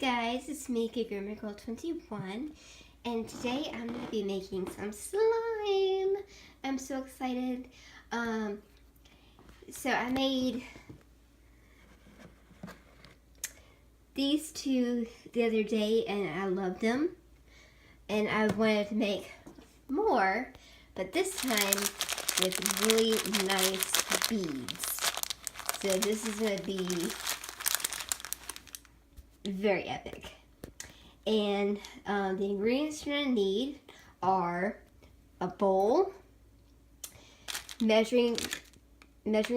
guys, it's me, Gamer Girl 21, and today I'm going to be making some slime. I'm so excited. So I made these two the other day and I loved them. And I wanted to make more, but this time with really nice beads. So this is going to be very epic. And the ingredients you're gonna need are a bowl, measuring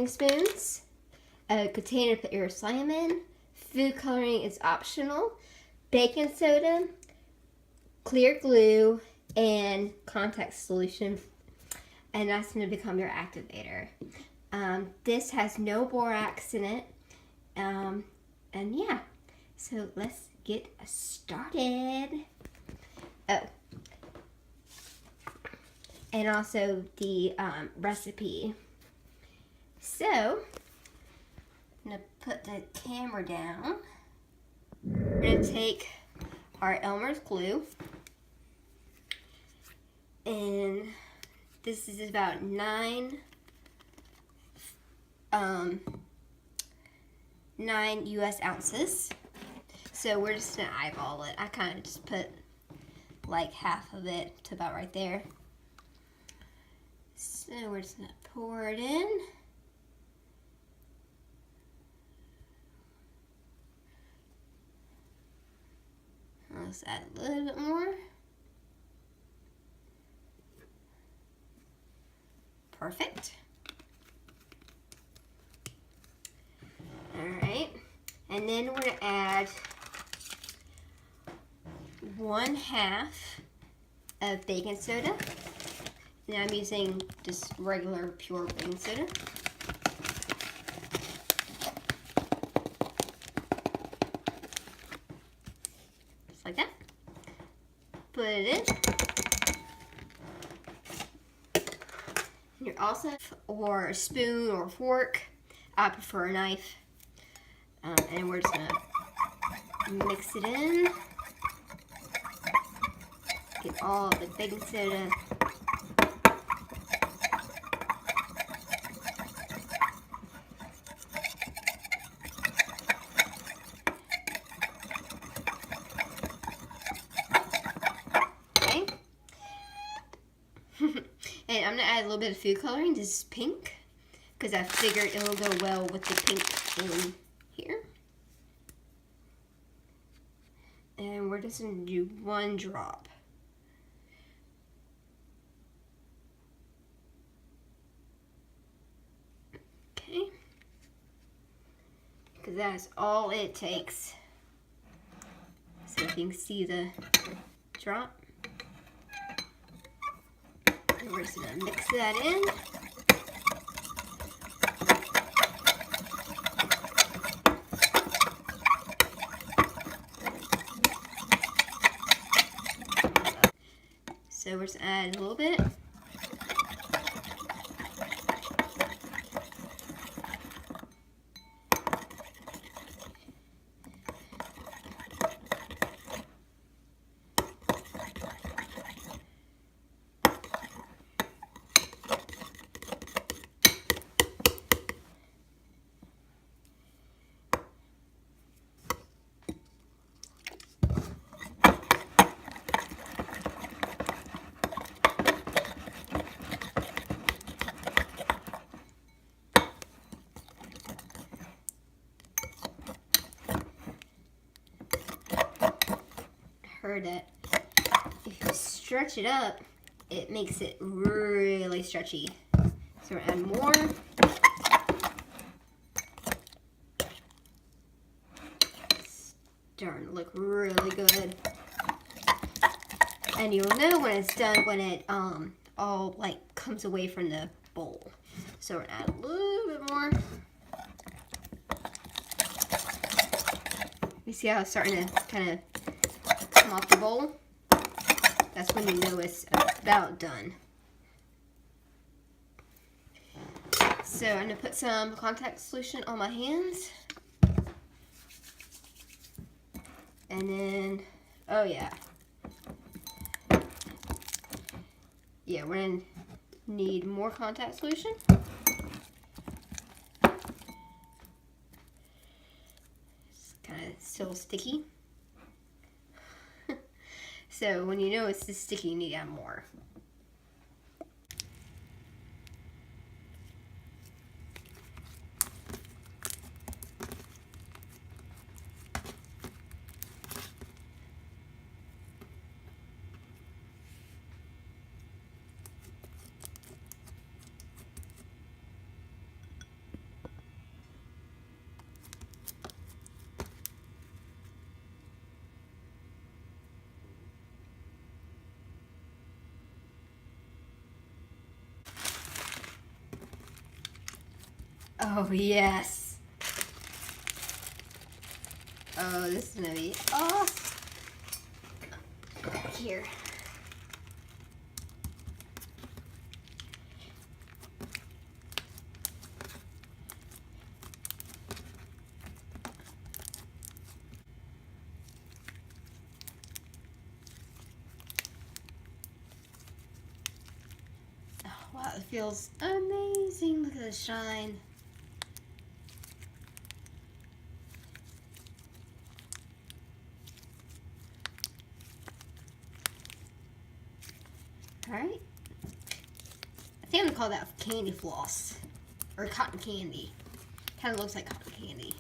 spoons, a container to put your slime in, food coloring is optional, baking soda, clear glue, and contact solution, and that's gonna become your activator. This has no borax in it, and yeah. So let's get started. Oh, and also the recipe. So I'm gonna put the camera down. We're gonna take our Elmer's glue, and this is about 9 US ounces. So we're just gonna eyeball it. I kind of just put like half of it to about right there. So we're just gonna pour it in. Let's add a little bit more. Perfect. All right, and then we're gonna add 1/2 of baking soda. Now I'm using just regular pure baking soda. Just like that. Put it in. You're also, or a spoon or a fork. I prefer a knife. And we're just gonna mix it in. Get all the baking soda. Okay. And I'm gonna add a little bit of food coloring. This is pink, because I figured it'll go well with the pink in here. And we're just gonna do 1 drop. Okay. Because that's all it takes. So you can see the drop. And we're just gonna mix that in. So we're just add a little bit. Heard that if you stretch it up, it makes it really stretchy. So we're gonna add more. It's starting to look really good. And you'll know when it's done when it all like comes away from the bowl. So we're gonna add a little bit more. You see how it's starting to kind of come off the bowl? That's when you know it's about done. So I'm gonna put some contact solution on my hands. And then, oh yeah. Yeah, we're gonna need more contact solution. It's kind of still sticky. So when you know it's this sticky, you need to add more. Oh, yes. Oh, this is gonna be awesome. Here. Oh, wow, it feels amazing. Look at the shine. Alright. I think I'm gonna call that candy floss. Or cotton candy. Kind of looks like cotton candy.